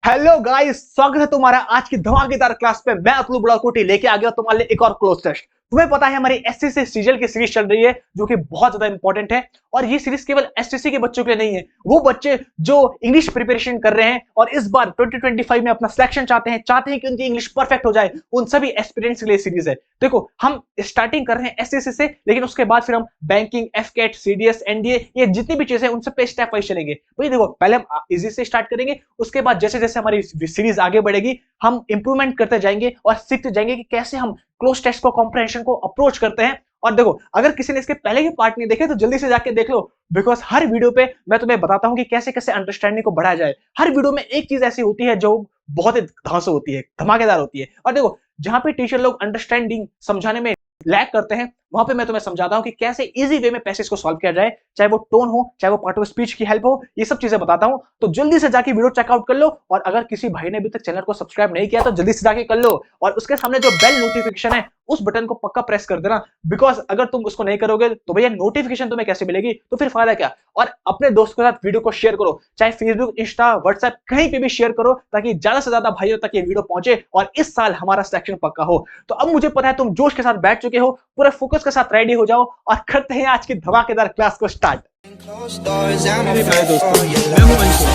Hello guys, स्वागत है तुम्हारा आज की धमाकेदार क्लास पे। मैं अतुल बुढ़ाकोटी लेके आ गया तुम्हारे लिए एक और क्लोज टेस्ट। तुम्हें पता है हमारी एसटीसी सीजीएल की सीरीज चल रही है जो कि बहुत ज्यादा इंपॉर्टेंट है। और ये सीरीज केवल एसटीसी के बच्चों के लिए नहीं है, वो बच्चे जो इंग्लिश प्रिपरेशन कर रहे हैं और इस बार 2025 में अपना सिलेक्शन चाहते हैं कि उनकी इंग्लिश परफेक्ट हो जाए, उन सभी एस्पिरेंट्स के लिए सीरीज है। देखो, हम स्टार्टिंग कर रहे हैं एसटीसी से, लेकिन उसके बाद फिर हम बैंकिंग, एफकेट, सीडीएस, एनडीए, ये जितनी भी चीजें हैं उन सब पे स्टेप वाइज चलेंगे। भाई देखो, पहले हम इजी से स्टार्ट करेंगे, उसके बाद जैसे जैसे हमारी सीरीज आगे बढ़ेगी हम इंप्रूवमेंट करते जाएंगे और सीखते जाएंगे कि कैसे हम क्लोज टेस्ट को, कॉम्प्रहेंशन को अप्रोच करते हैं। और देखो, अगर किसी ने इसके पहले के पार्ट नहीं देखे तो जल्दी से जाके देख लो, बिकॉज हर वीडियो पे मैं तुम्हें बताता हूं कि कैसे कैसे अंडरस्टैंडिंग को बढ़ाया जाए। हर वीडियो में एक चीज ऐसी होती है जो बहुत ही धांसू होती है, धमाकेदार होती है। और देखो, जहां पे टीचर लोग अंडरस्टैंडिंग समझाने में लैग करते हैं, वहां पे मैं तुम्हें समझाता हूं कि कैसे इजी वे में पैसेज को सॉल्व किया जाए, चाहे वो टोन हो, चाहे वो पार्ट ऑफ स्पीच की हेल्प हो, ये सब चीजें बताता हूं। तो जल्दी से जाके वीडियो चेकआउट कर लो, और अगर किसी भाई ने अभी तक चैनल को सब्सक्राइब नहीं किया तो जल्दी से जाके कर लो, और उसके सामने जो बेल नोटिफिकेशन है उस बटन को पक्का प्रेस कर देना, बिकॉज अगर तुम उसको नहीं करोगे तो भैया नोटिफिकेशन तुम्हें कैसे मिलेगी, तो फिर फायदा क्या। और अपने दोस्तों के साथ वीडियो को शेयर करो, चाहे फेसबुक, इंस्टा, व्हाट्सएप, कहीं पे भी शेयर करो, ताकि ज्यादा से ज्यादा भाइयों तक ये वीडियो पहुंचे और इस साल हमारा सिलेक्शन पक्का हो। तो अब मुझे पता है तुम जोश के साथ बैठ चुके हो, पूरे फोकस के साथ रेडी हो जाओ और करते हैं आज की धमाकेदार क्लास को स्टार्ट। मेरे प्यारे दोस्तों, मैं हूं अंशु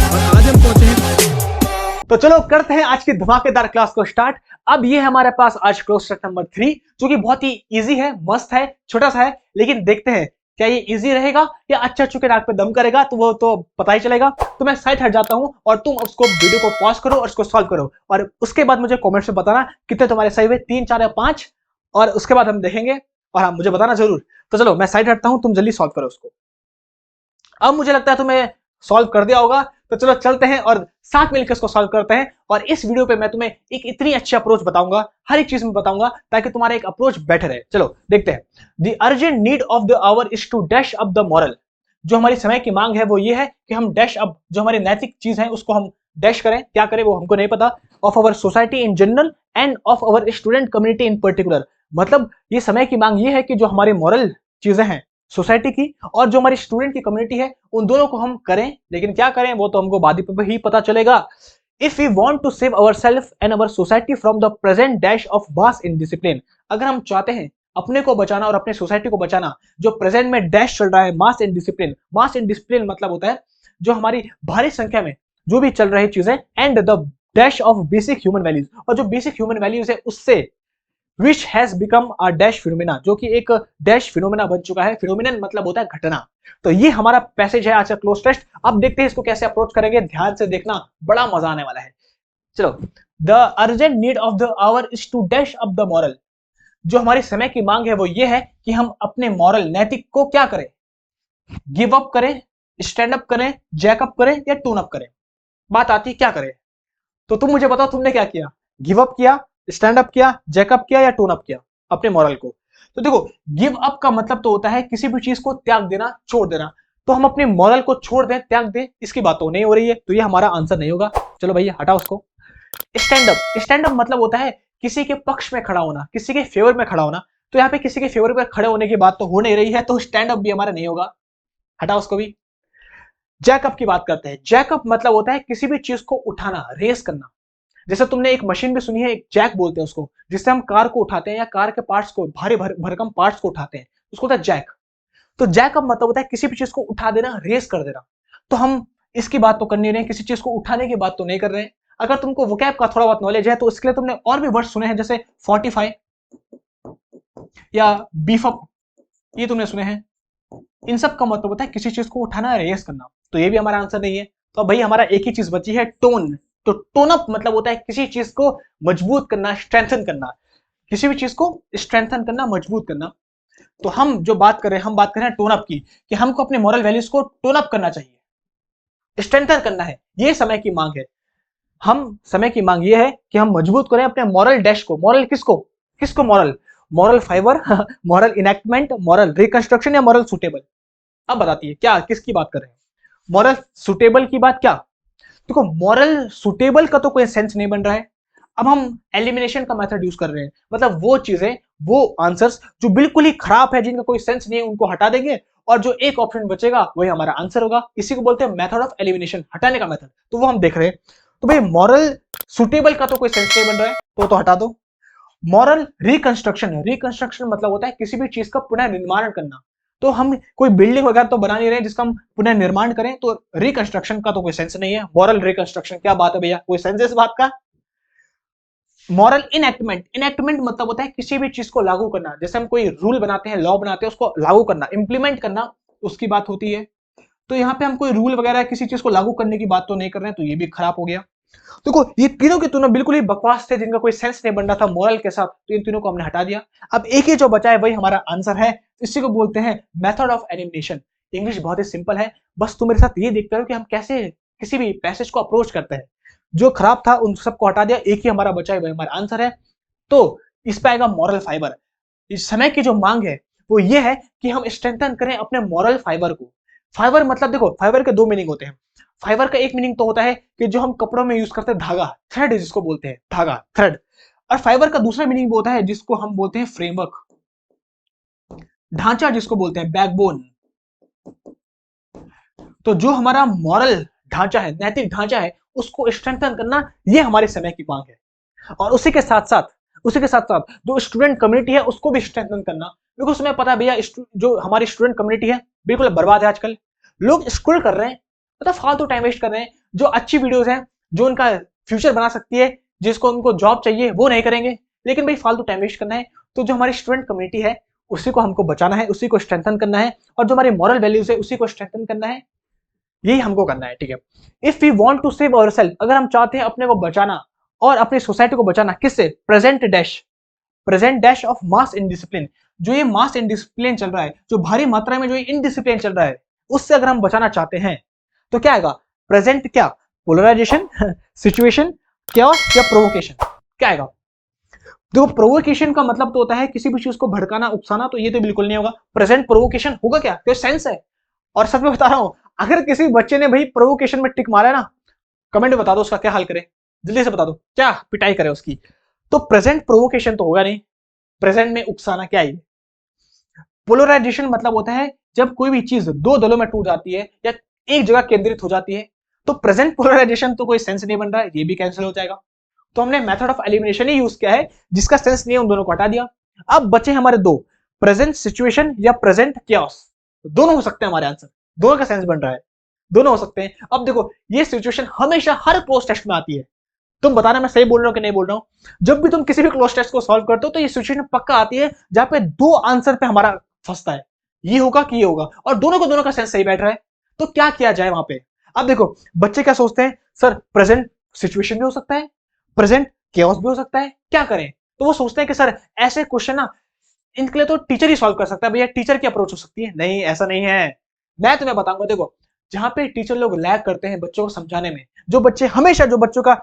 और आज हम पहुंचे हैं। तो चलो करते हैं आज की धमाकेदार क्लास को स्टार्ट। अब ये हमारे पास आज क्लोज टेस्ट नंबर 3, जो कि बहुत ही इजी है, मस्त है, छोटा सा है, लेकिन देखते हैं क्या ये इजी रहेगा या अच्छा चुके नाक पे दम करेगा, तो वो तो पता ही चलेगा। तो मैं साइड हट जाता हूं और तुम उसको वीडियो को पॉज करो और उसको सॉल्व करो, और उसके बाद मुझे कमेंट्स में बताना कितने तुम्हारे सही हुए, 3, 4 या 5, और उसके बाद हम देखेंगे और हाँ, मुझे बताना जरूर। तो चलो मैं साइड हटता हूं, तुम जल्दी सॉल्व करो उसको। अब मुझे लगता है तुम्हें सॉल्व कर दिया होगा, तो चलो चलते हैं और साथ मिलकर इसको सॉल्व करते हैं। और इस वीडियो पे मैं तुम्हें एक इतनी अच्छी अप्रोच बताऊंगा, हर एक चीज में बताऊंगा, ताकि तुम्हारा एक अप्रोच बेटर है। चलो देखते हैं। The urgent need of the hour is to dash up the moral. जो हमारी समय की मांग है वो ये है कि हम डैश अप, जो हमारी नैतिक चीज है उसको हम डैश करें। क्या करें वो हमको नहीं पता। Of our society in general end of our student community in particular. मतलब ये समय की मांग ये है कि जो हमारी मॉरल चीजें हैं सोसाइटी की और जो हमारी स्टूडेंट की कम्युनिटी है, उन दोनों को हम करें, लेकिन क्या करें वो तो हमको बाद ही पता चलेगा। If we want to save our self and our society from the present dash of mass indiscipline. अगर हम चाहते हैं अपने को बचाना और अपने सोसाइटी को बचाना, जो प्रेजेंट में डैश चल रहा है, मास इनडिसिप्लिन। मास इनडिसिप्लिन मतलब होता है जो हमारी भारी संख्या में जो भी चल रही चीजें, and the dash of basic human values, और जो बेसिक ह्यूमन वैल्यूज है उससे which has become a dash phenomena, जो कि एक डैश फिनोमिना बन चुका है। फिनोमिनन मतलब होता है घटना। तो ये हमारा पैसेज है आज का क्लोज टेस्ट। अब देखते हैं इसको कैसे अप्रोच करेंगे, ध्यान से देखना, बड़ा मजा आने वाला है। चलो, the urgent need of the hour is to dash up the moral. जो हमारी समय की मांग है वो ये है कि हम अपने मॉरल, नैतिक को क्या करें, गिव अप करें, स्टैंड अप करें, जैक अप करें या टून अप करें। बात आती है क्या करें। तो तुम मुझे बताओ तुमने क्या किया, गिव अप किया, स्टैंड अप किया, जैकअप किया या टोन अप किया अपने मॉरल को। तो देखो, गिव अप का मतलब तो होता है किसी भी चीज को त्याग देना, छोड़ देना। तो हम अपने मॉरल को छोड़ दें, त्याग दें, इसकी बात तो नहीं हो रही है, तो ये हमारा आंसर नहीं होगा। चलो भैया हटाओ उसको। स्टैंड अप, स्टैंड अप मतलब होता है किसी के पक्ष में खड़ा होना, किसी के फेवर में खड़ा होना। तो यहाँ पे किसी के फेवर में खड़े होने की बात तो हो नहीं रही है, तो स्टैंड अप भी हमारा नहीं होगा, हटाओ उसको भी। जैकअप की बात करते हैं। जैकअप मतलब होता है किसी भी चीज को उठाना, रेस करना। जैसे तुमने एक मशीन भी सुनी है, एक जैक बोलते हैं उसको, जिससे हम कार को उठाते हैं या कार के पार्ट्स को, भारी भरकम पार्ट्स को उठाते हैं, उसको होता है जैक। तो जैक अब मतलब होता है किसी भी चीज को उठा देना, रेस कर देना। तो हम इसकी बात तो कर नहीं रहे हैं, किसी चीज को उठाने की बात तो नहीं कर रहे हैं। अगर तुमको वोकैब का थोड़ा बहुत नॉलेज है तो इसके लिए तुमने और भी वर्ड सुने हैं, जैसे फोर्टिफाई या बीफ अप, ये तुमने सुने हैं। इन सब का मतलब होता है किसी चीज को उठाना, रेस करना। तो ये भी हमारा आंसर नहीं है। तो भाई हमारा एक ही चीज बची है, टोन। तो टोन अप मतलब होता है किसी चीज को मजबूत करना, स्ट्रेंथन करना, किसी भी चीज को स्ट्रेंथन करना, मजबूत करना। तो हम जो बात कर रहे हैं, हम बात कर रहे हैं टोन अप की, कि हमको अपने मॉरल वैल्यूज को टोन अप करना चाहिए, स्ट्रेंथन करना है। ये समय की मांग है। हम समय की मांग ये है कि हम मजबूत करें अपने मॉरल डैश को। मॉरल किसको, किसको moral, moral fibre, moral enactment, moral reconstruction या मॉरल सुटेबल। अब बताती है क्या, किसकी बात कर रहे हैं। मॉरल सुटेबल की बात क्या, देखो मॉरल सुटेबल का तो कोई सेंस नहीं बन रहा है। अब हम एलिमिनेशन का मेथड यूज कर रहे हैं, मतलब वो चीजें, वो आंसर्स जो बिल्कुल ही खराब है, जिनका कोई सेंस नहीं है, उनको हटा देंगे और जो एक ऑप्शन बचेगा वही हमारा आंसर होगा। इसी को बोलते हैं मेथड ऑफ एलिमिनेशन, हटाने का मेथड। तो वो हम देख रहे हैं। तो भाई मॉरल सुटेबल का तो कोई सेंस नहीं बन रहा है, तो हटा दो। मॉरल रिकंस्ट्रक्शन, रिकंस्ट्रक्शन मतलब होता है किसी भी चीज का पुनः निर्माण करना। तो हम कोई बिल्डिंग वगैरह तो बना नहीं रहे जिसका हम पुनः निर्माण करें, तो रिकंस्ट्रक्शन का तो कोई सेंस नहीं है। मॉरल रिकंस्ट्रक्शन क्या बात है भैया, कोई सेंस है इस बात का? मॉरल इनएक्टमेंट, इनएक्टमेंट मतलब होता है किसी भी चीज को लागू करना। जैसे हम कोई रूल बनाते हैं, लॉ बनाते हैं, उसको लागू करना, इंप्लीमेंट करना, उसकी बात होती है। तो यहाँ पे हम कोई रूल वगैरह किसी चीज को लागू करने की बात तो नहीं कर रहे हैं, तो ये भी खराब हो गया। देखो ये तीनों के तीनों बिल्कुल ही बकवास थे, जिनका कोई सेंस नहीं बन रहा था मॉरल के साथ, तो इन तीनों को हमने हटा दिया। अब एक ही जो बचा है वही हमारा आंसर है। इसी को बोलते हैं मेथड ऑफ एलिमिनेशन। इंग्लिश बहुत ही सिंपल है, बस तुम मेरे साथ ये देखते रहो कि हम कैसे किसी भी पैसेज को अप्रोच करते हैं। जो खराब था उन सबको हटा दिया, एक ही हमारा बचा है वही हमारा आंसर है। तो इस पे आएगा मॉरल फाइबर। इस समय की जो मांग है वो ये है कि हम स्ट्रेंथन करें अपने मॉरल फाइबर को। फाइबर मतलब देखो, फाइबर के दो मीनिंग होते हैं। फाइबर का एक मीनिंग तो होता है कि जो हम कपड़ों में यूज करते हैं धागा, थ्रेड जिसको बोलते हैं, धागा थ्रेड। और फाइबर का दूसरा मीनिंग वो होता है जिसको हम बोलते हैं फ्रेमवर्क, ढांचा जिसको बोलते हैं बैकबोन। तो जो हमारा मॉरल ढांचा है, नैतिक ढांचा है, उसको स्ट्रेंथन करना ये हमारे समय की मांग है। और उसी के साथ साथ जो स्टूडेंट कम्युनिटी है उसको भी स्ट्रेंथन करना। बिकॉज तुम्हें पता है भैया, जो हमारी स्टूडेंट कम्युनिटी है बिल्कुल बर्बाद है आजकल। लोग स्क्रॉल कर रहे हैं, मतलब फालतू टाइम वेस्ट कर रहे हैं। जो अच्छी वीडियोस हैं, जो उनका फ्यूचर बना सकती है, जिसको उनको जॉब चाहिए, वो नहीं करेंगे। लेकिन भाई फालतू टाइम वेस्ट करना है। तो जो हमारी स्टूडेंट कम्युनिटी है उसी को हमको बचाना है, उसी को स्ट्रेंथन करना है। और जो हमारी मॉरल वैल्यूज है उसी को स्ट्रेंथन करना है, यही हमको करना है, ठीक है। If we want to save ourself, अगर हम चाहते हैं अपने को बचाना और अपनी सोसाइटी को बचाना, किससे? Present dash of mass indiscipline. जो ये मास इनडिसिप्लिन चल रहा है, जो भारी मात्रा में जो इनडिसिप्लिन चल रहा है, उससे अगर हम बचाना चाहते हैं तो क्या आएगा? प्रेजेंट क्या? पोलराइजेशन, सिचुएशन, chaos या प्रोवोकेशन? क्या आएगा? देखो प्रोवोकेशन का मतलब तो होता है किसी भी चीज को भड़काना, उकसाना, तो ये तो बिल्कुल नहीं होगा। प्रेजेंट प्रोवोकेशन होगा क्या? कोई सेंस है? और सच में बता रहा हूं, अगर किसी बच्चे ने भाई प्रोवोकेशन में टिक मारा है ना, कमेंट में बता दो उसका क्या हाल करे, जल्दी से बता दो, क्या पिटाई करे उसकी। तो प्रेजेंट प्रोवोकेशन तो होगा नहीं, प्रेजेंट में उकसाना क्या है? पोलराइजेशन मतलब होता है जब कोई भी चीज दो दलों में टूट जाती है या एक जगह केंद्रित हो जाती है। तो प्रेजेंट पोलराइजेशन तो कोई सेंस नहीं बन रहा है, ये भी कैंसिल हो जाएगा। तो हमने method of elimination he use किया है, जिसका सेंस नहीं है उन दोनों को हटा दिया। अब बचे हमारे दो, प्रेजेंट सिचुएशन या प्रेजेंट chaos। दोनों हो सकते हैं हमारे आंसर, दोनों का सेंस बन रहा है, दोनों हो सकते हैं। अब देखो ये सिचुएशन हमेशा हर क्लोज टेस्ट में आती है। तुम बताना मैं सही बोल रहा हूं कि नहीं बोल रहा हूं। जब भी तुम किसी भी क्लोज टेस्ट को सॉल्व करते हो तो ये सिचुएशन पक्का आती है जहां पे दो आंसर पे हमारा फंसता है, ये होगा कि ये होगा, और दोनों का सेंस सही बैठ रहा है। तो क्या किया जाए वहां पे? अब देखो बच्चे क्या सोचते हैं, सर प्रेजेंट सिचुएशन भी हो सकता है, प्रेजेंट chaos भी हो सकता है, क्या करें? तो वो सोचते हैं कि सर ऐसे क्वेश्चन ना इनके लिए तो टीचर ही सॉल्व कर सकता है, भैया टीचर की अप्रोच हो सकती है। नहीं, ऐसा नहीं है, मैं तुम्हें बताऊंगा। देखो जहां पे टीचर लोग लैग करते हैं बच्चों को समझाने में, जो बच्चे हमेशा, जो बच्चों का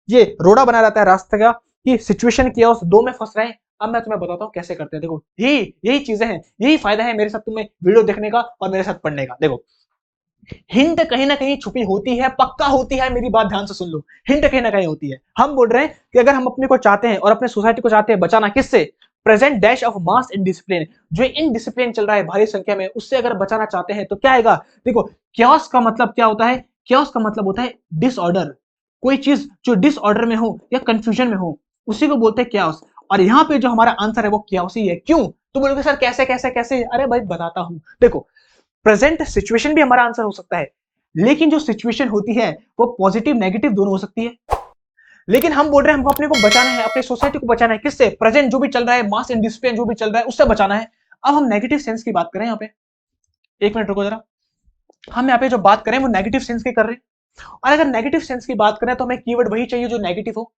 ये रोड़ा बना रहता है रास्ते का कि सिचुएशन chaos दो में फंस रहे हैं, अब मैं तुम्हें बताता हूँ कैसे करते हैं। देखो यही चीजें हैं, यही फायदा है मेरे साथ तुम्हें वीडियो देखने का और मेरे साथ पढ़ने का। देखो हिंट कहीं ना कहीं छुपी होती है, पक्का होती है, मेरी बात ध्यान से सुन लो। हिंट कहीं ना कहीं होती है। हम बोल रहे हैं कि अगर हम अपने को चाहते हैं और अपने सोसाइटी को चाहते हैं बचाना, किससे? Present dash of mass indiscipline, जो इनडिसिप्लिन चल रहा है भारी संख्या में, उससे अगर बचाना चाहते हैं तो क्या आएगा? देखो chaos का मतलब क्या होता है? chaos का मतलब होता है डिसऑर्डर। कोई चीज जो डिसऑर्डर में हो या कंफ्यूजन में हो, उसी को बोलते हैं chaos। और यहाँ पे जो हमारा आंसर है वो chaos ही है। क्यों? तो बोलोगे सर कैसे कैसे कैसे? अरे भाई बताता हूं। देखो प्रेजेंट सिचुएशन भी हमारा आंसर हो सकता है, लेकिन जो सिचुएशन होती है वो पॉजिटिव नेगेटिव दोनों हो सकती है। लेकिन हम बोल रहे हैं हमको अपने को बचाना है, अपनी सोसाइटी को बचाना है, किससे? प्रेजेंट जो भी चल रहा है, मास इनडिसिप्लिन जो भी चल रहा है, उससे बचाना है। अब हम नेगेटिव सेंस की बात करें यहाँ पे, एक मिनट रुको जरा। हम यहाँ पे जो बात करें वो नेगेटिव सेंस की कर रहे हैं। और अगर नेगेटिव सेंस की बात करें तो हमें कीवर्ड वही चाहिए जो नेगेटिव हो,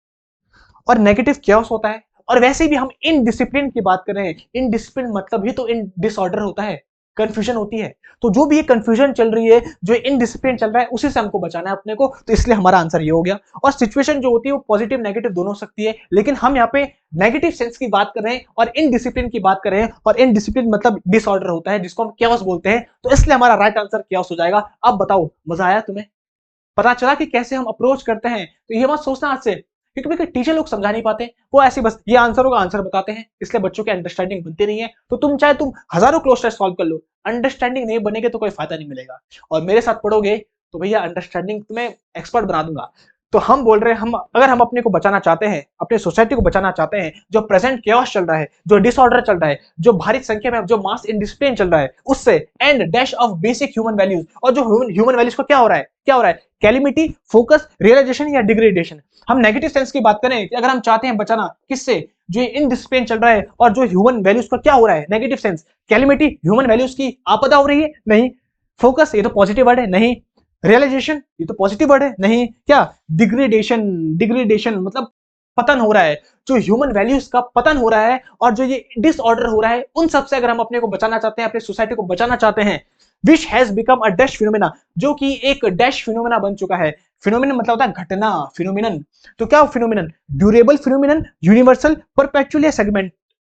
और नेगेटिव chaos होता है। और वैसे भी हम इनडिसिप्लिन की बात कर रहे हैं, इनडिसिप्लिन मतलब ही तो इन डिसऑर्डर होता है, कंफ्यूजन होती है। तो जो भी ये कंफ्यूजन चल रही है, जो इनडिसिप्लिन चल रहा है, उसी से हमको बचाना है अपने को। तो इसलिए हमारा आंसर ये हो गया। और सिचुएशन जो होती है वो पॉजिटिव नेगेटिव दोनों हो सकती है, लेकिन हम यहाँ पे नेगेटिव सेंस की बात कर रहे हैं और इनडिसिप्लिन की बात कर रहे हैं। और इनडिसिप्लिन मतलब डिसऑर्डर होता है, जिसको हम chaos बोलते हैं। तो इसलिए हमारा राइट आंसर chaos हो जाएगा। अब बताओ मजा आया तुम्हें? पता चला कि कैसे हम अप्रोच करते हैं? तो ये मत सोचना आज से क्योंकि टीचर लोग समझा नहीं पाते, वो ऐसे बस ये आंसर होगा आंसर बताते हैं, इसलिए बच्चों की अंडरस्टैंडिंग बनती नहीं है। तो तुम हजारों क्लोज टेस्ट सॉल्व कर लो, अंडरस्टैंडिंग नहीं बनेगी तो कोई फायदा नहीं मिलेगा। और मेरे साथ पढ़ोगे तो भैया अंडरस्टैंडिंग तुम्हें एक्सपर्ट बना दूंगा। तो हम बोल रहे हैं, अगर हम अपने को बचाना चाहते हैं, अपने सोसाइटी को बचाना चाहते हैं, जो प्रेजेंट केओस चल रहा है, जो डिसऑर्डर चल रहा है, जो भारी संख्या में जो मास इंडिसिप्लिन चल रहा है, उससे and dash of basic human values. और जो ह्यूमन वैल्यूज को क्या हो रहा है कैलिमिटी, फोकस, रियलाइजेशन या डिग्रेडेशन। हम नेगेटिव सेंस की बात करें कि अगर हम चाहते हैं बचाना किससे, जो इनडिसिप्लिन चल रहा है और जो ह्यूमन वैल्यूज का क्या हो रहा है नेगेटिव सेंस, कैलिमिटी ह्यूमन वैल्यूज की आपदा हो रही है, नहीं। फोकस ये तो पॉजिटिव वर्ड है, नहीं। रियलाइजेशन ये तो पॉजिटिव वर्ड है, नहीं। क्या डिग्रेडेशन मतलब पतन हो रहा है, जो ह्यूमन वैल्यूज का पतन हो रहा है और जो ये डिसऑर्डर हो रहा है, उन सब से अगर हम अपने को बचाना चाहते हैं, अपनी सोसाइटी को बचाना चाहते हैं, which has become a dash phenomena, जो कि एक डैश फिनोमेना बन चुका है। फिनोमेनन मतलब होता है घटना, फिनोमेनन। तो क्या phenomenon, durable phenomenon, universal, perpetual या सेगमेंट,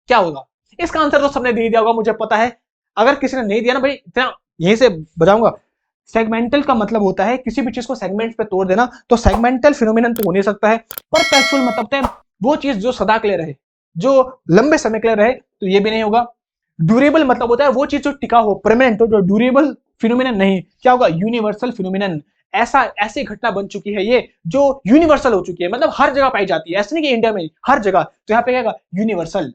क्या होगा? इसका आंसर तो सबने दे दिया होगा, मुझे पता है। अगर किसी ने नहीं दिया ना भाई, इतना यहीं से बताऊंगा। सेगमेंटल का मतलब होता है किसी भी चीज को सेगमेंट पे तोड़ देना, तो सेगमेंटल फिनोमेनन तो हो नहीं सकता है। परपेचुअल मतलब है वो चीज जो सदा के लिए रहे, जो लंबे समय के लिए रहे, तो ये भी नहीं होगा। ड्यूरेबल मतलब होता है वो चीज जो टिका हो, परमानेंट हो, जो ड्यूरेबल फिनोमेनन नहीं। क्या होगा? Universal phenomenon. ऐसी घटना बन चुकी है ये जो यूनिवर्सल हो चुकी है, मतलब हर जगह पाई जाती है, ऐसे नहीं कि इंडिया में हर जगह। तो यहाँ पे क्या यूनिवर्सल।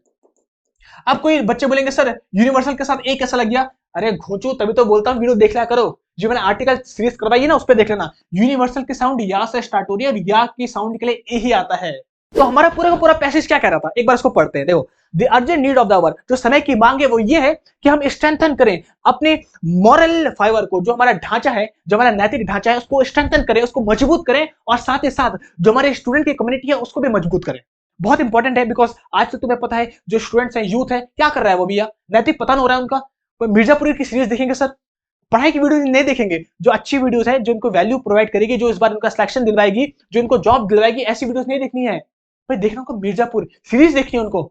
अब कोई बच्चे बोलेंगे सर यूनिवर्सल के साथ ए कैसा लग गया? अरे घोचू, तभी तो बोलता हूँ वीडियो देख लिया करो, जो मैंने आर्टिकल सीरीज करवाई है ना, उस पर देख लेना। यूनिवर्सल की साउंड या से स्टार्ट हो रही है और या की साउंड के लिए ए ही आता है। तो हमारा पूरा का पूरा पैसेज क्या कह रहा था, एक बार इसको पढ़ते हैं। देखो, the urgent need of the hour, जो समय की मांग है वो ये है कि हम स्ट्रेंथन करें अपने मॉरल फाइबर को, जो हमारा ढांचा है, जो हमारा नैतिक ढांचा है, उसको स्ट्रेंथन करें, उसको मजबूत करें, और साथ ही साथ जो हमारे स्टूडेंट की कम्युनिटी है उसको भी मजबूत करें। बहुत इंपॉर्टेंट है, बिकॉज आज तक तुम्हें पता है जो स्टूडेंट्स हैं, यूथ है, क्या कर रहा है वो भैया? नैतिक पतन हो रहा है उनका। मिर्जापुर की सीरीज देखेंगे सर, पढ़ाई की वीडियो नहीं देखेंगे, जो अच्छी वीडियोस है, जो इनको वैल्यू प्रोवाइड करेगी, जो इस बार इनका सिलेक्शन दिलवाएगी, जो इनको जॉब दिलवाएगी, ऐसी वीडियोस नहीं देखनी है भाई। देखना उनको मिर्जापुर सीरीज देखनी है उनको,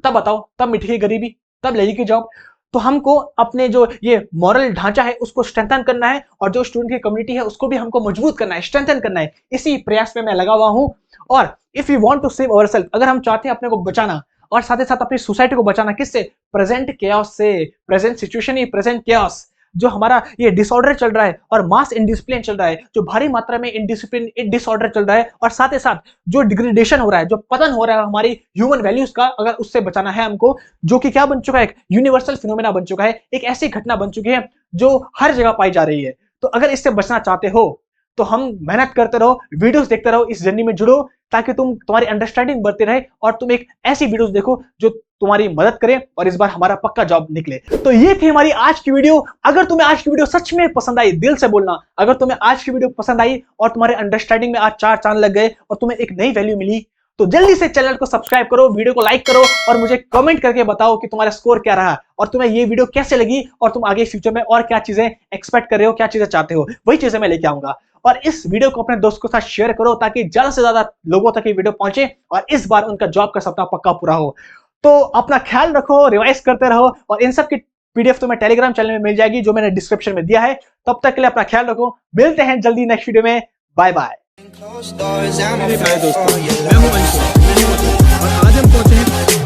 तब बताओ, तब मिटेगी गरीबी, तब लगेगी जॉब। तो हमको अपने जो ये मॉरल ढांचा है उसको स्ट्रेंथन करना है, और जो स्टूडेंट की कम्युनिटी है उसको भी हमको मजबूत करना है, स्ट्रेंथन करना है। इसी प्रयास में मैं लगा हुआ हूं। और if you want to save ourself, अगर हम चाहते हैं अपने को बचाना और साथ ही साथ अपनी सोसाइटी को बचाना, किससे? प्रेजेंट केओस से। प्रेजेंट सिचुएशन ही प्रेजेंट केओस, जो हमारा ये डिसऑर्डर चल रहा है और मास इंडिसिप्लिन चल रहा है, जो भारी मात्रा में इंडिसिप्लिन डिसऑर्डर चल रहा है, और साथ ही साथ जो डिग्रेडेशन हो रहा है, जो पतन हो रहा है हमारी ह्यूमन वैल्यूज का, अगर उससे बचाना है हमको, जो कि क्या बन चुका है? एक यूनिवर्सल फिनोमेना बन चुका है, एक ऐसी घटना बन चुकी है जो हर जगह पाई जा रही है। तो अगर इससे बचना चाहते हो तो हम मेहनत करते रहो, वीडियोस देखते रहो, इस जर्नी में जुड़ो, ताकि तुम्हारी अंडरस्टैंडिंग बढ़ती रहे और तुम एक ऐसी वीडियोस देखो जो तुम्हारी मदद करे और इस बार हमारा पक्का जॉब निकले। तो ये थी हमारी आज की वीडियो। अगर तुम्हें आज की वीडियो सच में पसंद आई, दिल से बोलना, अगर तुम्हें आज की वीडियो पसंद आई और तुम्हारे अंडरस्टैंडिंग में आज 4 चांद लग गए और तुम्हें एक नई वैल्यू मिली, तो जल्दी से चैनल को सब्सक्राइब करो, वीडियो को लाइक करो, और मुझे कमेंट करके बताओ कि तुम्हारा स्कोर क्या रहा और तुम्हें ये वीडियो कैसे लगी, और तुम आगे फ्यूचर में और क्या चीजें एक्सपेक्ट कर रहे हो, क्या चीजें चाहते हो, वही चीजें मैं लेके आऊंगा। और इस वीडियो को अपने दोस्तों के साथ शेयर करो, ताकि ज्यादा से ज्यादा लोगों तक ये वीडियो पहुंचे और इस बार उनका जॉब का सपना पक्का पूरा हो। तो अपना ख्याल रखो, रिवाइज करते रहो, और इन सब की पीडीएफ तुम्हें टेलीग्राम चैनल में मिल जाएगी, जो मैंने डिस्क्रिप्शन में दिया है। तब तक के लिए अपना ख्याल रखो, मिलते हैं जल्दी नेक्स्ट वीडियो में। Bye bye. मेरे प्यारे दोस्तों, मैं हूं अंशु, और आज हम पहुंचे हैं